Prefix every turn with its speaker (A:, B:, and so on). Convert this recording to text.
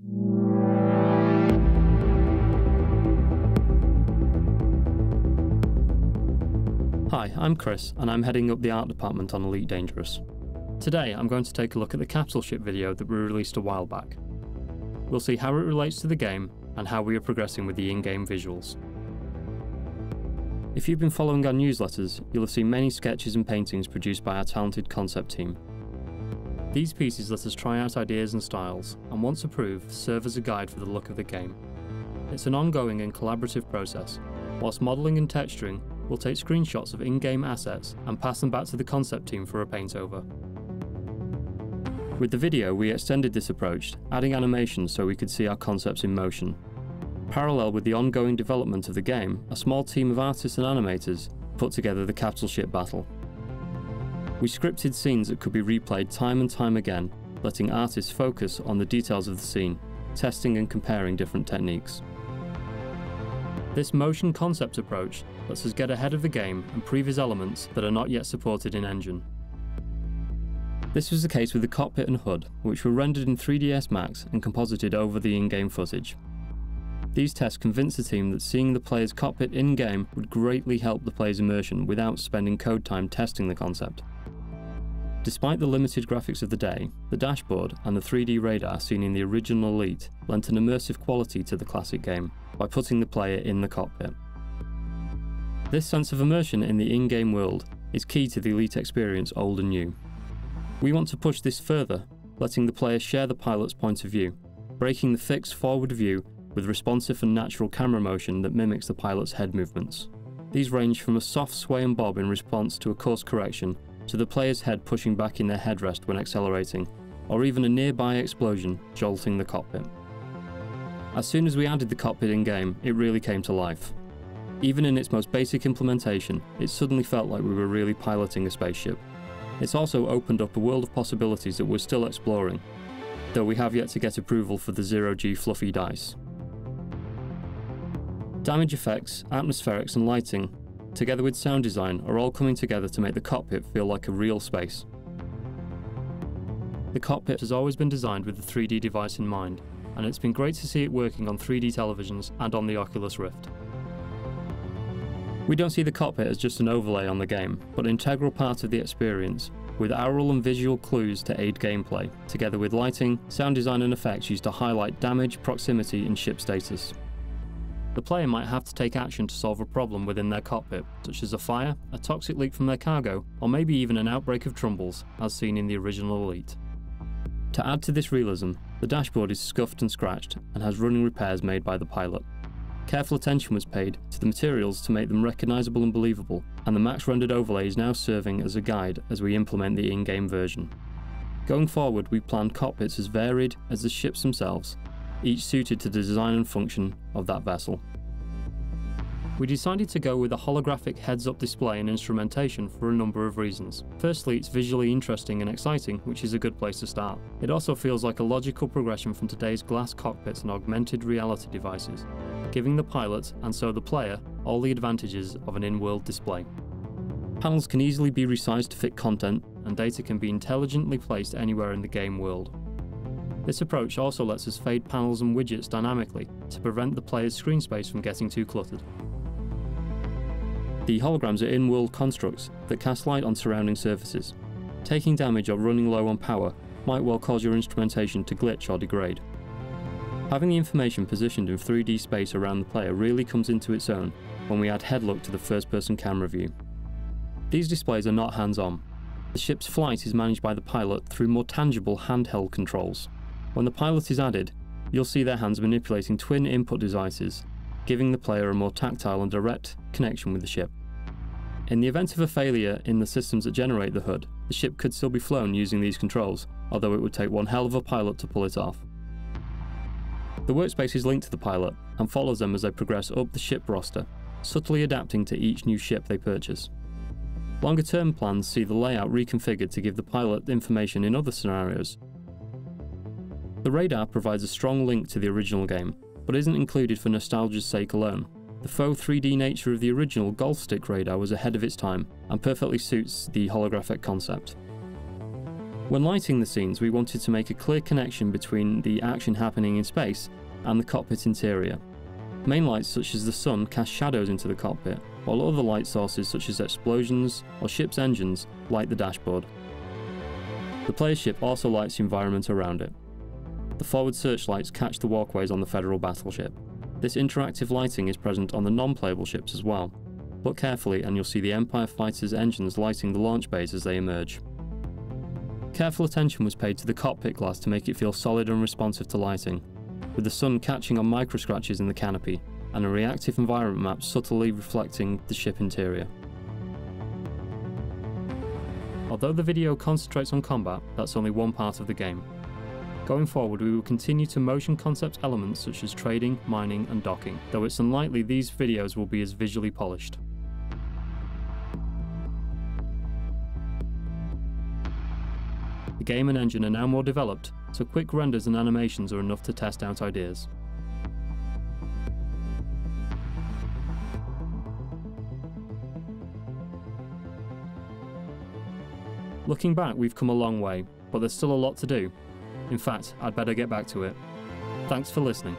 A: Hi, I'm Chris, and I'm heading up the art department on Elite Dangerous. Today I'm going to take a look at the capital ship video that we released a while back. We'll see how it relates to the game and how we are progressing with the in-game visuals. If you've been following our newsletters, you'll have seen many sketches and paintings produced by our talented concept team. These pieces let us try out ideas and styles, and once approved, serve as a guide for the look of the game. It's an ongoing and collaborative process. Whilst modelling and texturing, we'll take screenshots of in-game assets and pass them back to the concept team for a paint-over. With the video, we extended this approach, adding animations so we could see our concepts in motion. Parallel with the ongoing development of the game, a small team of artists and animators put together the capital ship battle. We scripted scenes that could be replayed time and time again, letting artists focus on the details of the scene, testing and comparing different techniques. This motion concept approach lets us get ahead of the game and previs elements that are not yet supported in engine. This was the case with the cockpit and HUD, which were rendered in 3ds Max and composited over the in-game footage. These tests convinced the team that seeing the player's cockpit in-game would greatly help the player's immersion without spending code time testing the concept. Despite the limited graphics of the day, the dashboard and the 3D radar seen in the original Elite lent an immersive quality to the classic game by putting the player in the cockpit. This sense of immersion in the in-game world is key to the Elite experience, old and new. We want to push this further, letting the player share the pilot's point of view, breaking the fixed forward view with responsive and natural camera motion that mimics the pilot's head movements. These range from a soft sway and bob in response to a course correction, to the player's head pushing back in their headrest when accelerating, or even a nearby explosion jolting the cockpit. As soon as we added the cockpit in-game, it really came to life. Even in its most basic implementation, it suddenly felt like we were really piloting a spaceship. It's also opened up a world of possibilities that we're still exploring, though we have yet to get approval for the 0G fluffy dice. Damage effects, atmospherics and lighting, together with sound design, are all coming together to make the cockpit feel like a real space. The cockpit has always been designed with the 3D device in mind, and it's been great to see it working on 3D televisions and on the Oculus Rift. We don't see the cockpit as just an overlay on the game, but an integral part of the experience, with aural and visual clues to aid gameplay, together with lighting, sound design and effects used to highlight damage, proximity and ship status. The player might have to take action to solve a problem within their cockpit, such as a fire, a toxic leak from their cargo, or maybe even an outbreak of trumbles, as seen in the original Elite. To add to this realism, the dashboard is scuffed and scratched, and has running repairs made by the pilot. Careful attention was paid to the materials to make them recognisable and believable, and the max rendered overlay is now serving as a guide as we implement the in-game version. Going forward, we plan cockpits as varied as the ships themselves, each suited to the design and function of that vessel. We decided to go with a holographic heads-up display and instrumentation for a number of reasons. Firstly, it's visually interesting and exciting, which is a good place to start. It also feels like a logical progression from today's glass cockpits and augmented reality devices, giving the pilot, and so the player, all the advantages of an in-world display. Panels can easily be resized to fit content, and data can be intelligently placed anywhere in the game world. This approach also lets us fade panels and widgets dynamically to prevent the player's screen space from getting too cluttered. The holograms are in-world constructs that cast light on surrounding surfaces. Taking damage or running low on power might well cause your instrumentation to glitch or degrade. Having the information positioned in 3D space around the player really comes into its own when we add head-look to the first-person camera view. These displays are not hands-on. The ship's flight is managed by the pilot through more tangible handheld controls. When the pilot is added, you'll see their hands manipulating twin input devices, giving the player a more tactile and direct connection with the ship. In the event of a failure in the systems that generate the HUD, the ship could still be flown using these controls, although it would take one hell of a pilot to pull it off. The workspace is linked to the pilot and follows them as they progress up the ship roster, subtly adapting to each new ship they purchase. Longer term plans see the layout reconfigured to give the pilot information in other scenarios. The radar provides a strong link to the original game, but isn't included for nostalgia's sake alone. The faux 3D nature of the original golf stick radar was ahead of its time and perfectly suits the holographic concept. When lighting the scenes, we wanted to make a clear connection between the action happening in space and the cockpit interior. Main lights such as the sun cast shadows into the cockpit, while other light sources such as explosions or ship's engines light the dashboard. The player's ship also lights the environment around it. The forward searchlights catch the walkways on the Federal battleship. This interactive lighting is present on the non-playable ships as well. Look carefully and you'll see the Empire fighters' engines lighting the launch bays as they emerge. Careful attention was paid to the cockpit glass to make it feel solid and responsive to lighting, with the sun catching on micro-scratches in the canopy, and a reactive environment map subtly reflecting the ship interior. Although the video concentrates on combat, that's only one part of the game. Going forward, we will continue to motion concept elements such as trading, mining and docking, though it's unlikely these videos will be as visually polished. The game and engine are now more developed, so quick renders and animations are enough to test out ideas. Looking back, we've come a long way, but there's still a lot to do. In fact, I'd better get back to it. Thanks for listening.